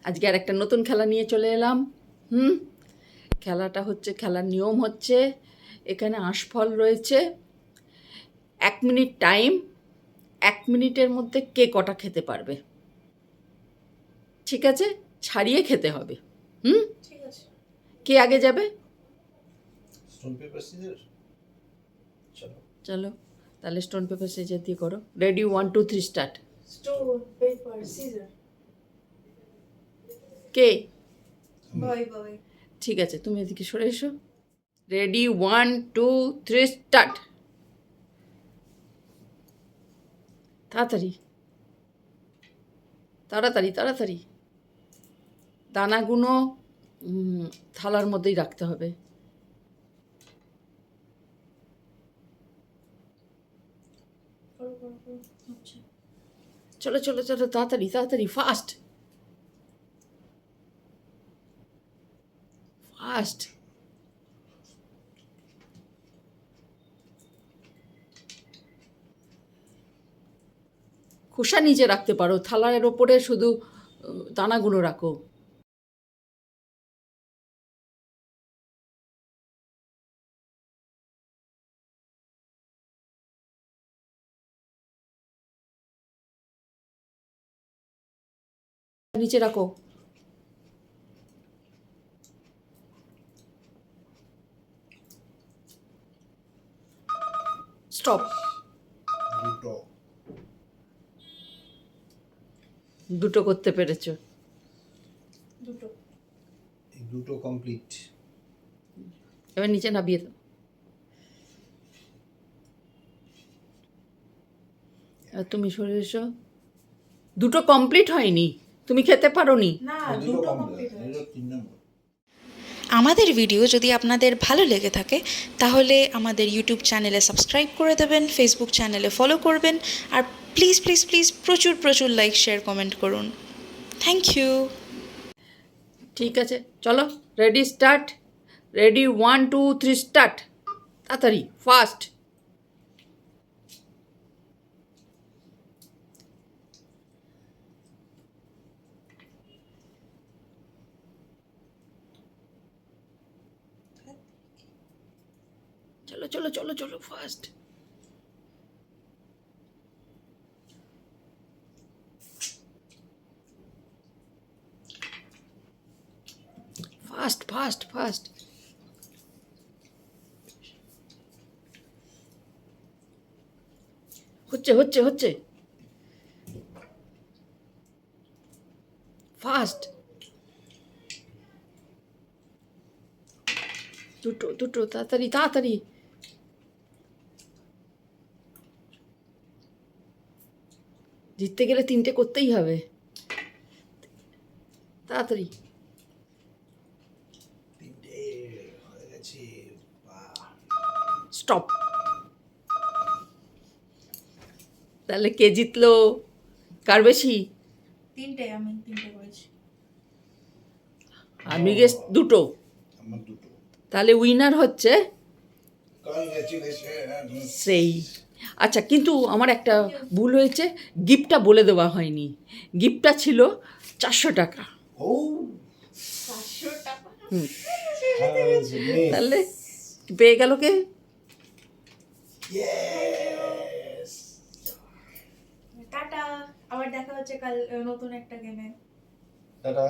আজকে আর একটা নতুন খেলা নিয়ে চলে এলাম। খেলাটা হচ্ছে, খেলার নিয়ম হচ্ছে, এখানে আঁশফল রয়েছে, 1 মিনিট টাইম, 1 মিনিটের মধ্যে কে কটা খেতে পারবে, ঠিক আছে? ছাড়িয়ে খেতে হবে। ঠিক আছে। কে আগে যাবে? Stone paper scissor. চলো চলো তাহলে স্টোন পেপার সিজার দিয়ে করো। Ready, 1 2 3 start. Stone paper scissor. কে? Bye bye. ঠিক আছে, তুমি এদিকে সরে এসো। Ready, 1 2 3 start. তাড়াতাড়ি তাড়াতাড়ি তাড়াতাড়ি। দানাগুলো থালার মধ্যেই রাখতে হবে। আচ্ছা। চলো চলো চলো, তাড়াতাড়ি তাড়াতাড়ি, ফাস্ট ফাস্ট। খোসা নিচে রাখতে পারো, থালার ওপরে শুধু দানাগুলো রাখো। নিচে রাখো। স্টপ। দুটো দুটো করতে পেরেছো। দুটো। এই দুটো কমপ্লিট। এবার নিচে নামিয়ে দাও। এবার তুমি সরে এসো। দুটো কমপ্লিট হয়নি, তুমি খেতে পারোনি। না, দুটো দুটো কমপ্লিট কমপ্লিট হয়েছে। 3 নম্বর। আমাদের ভিডিও যদি আপনাদের ভালো লেগে থাকে তাহলে আমাদের ইউটিউব চ্যানেলে সাবস্ক্রাইব করে দেবেন, ফেসবুক চ্যানেলে ফলো করবেন, আর প্লিজ প্লিজ প্লিজ প্রচুর প্রচুর লাইক শেয়ার কমেন্ট করুন। Thank you. ঠিক আছে, চলো রেডি স্টার্ট। Ready, 1 2 3 start. তাড়াতাড়ি, ফাস্ট। চলো চলো চলো চলো, ফাস্ট ফাস্ট ফাস্ট ফাস্ট। হচ্ছে হচ্ছে হচ্ছে, ফাস্ট। দুটো দুটো, তাড়াতাড়ি তাড়াতাড়ি। জিততে গেলে 3টে করতেই হবে, তাড়াতাড়ি। 3টে হয়ে গেছে। বাহ! স্টপ। তাহলে কে জিতলো? কার বেশি? আমি তিনটে করেছি। আমি গেস দুটো। আমার দুটো। তাহলে উইনার হচ্ছে কংগ্রেচুলেশন। সেই। আচ্ছা, কিন্তু আমার একটা ভুল হয়েছে, গিফটটা বলে দেওয়া হয়নি। গিফটটা ছিল 400 টাকা। ও 500 টাকা। তাহলে পেয়ে গেল কে? ইয়েস। টাটা। আবার দেখা হচ্ছে কাল নতুন একটা গেমে। টাটা।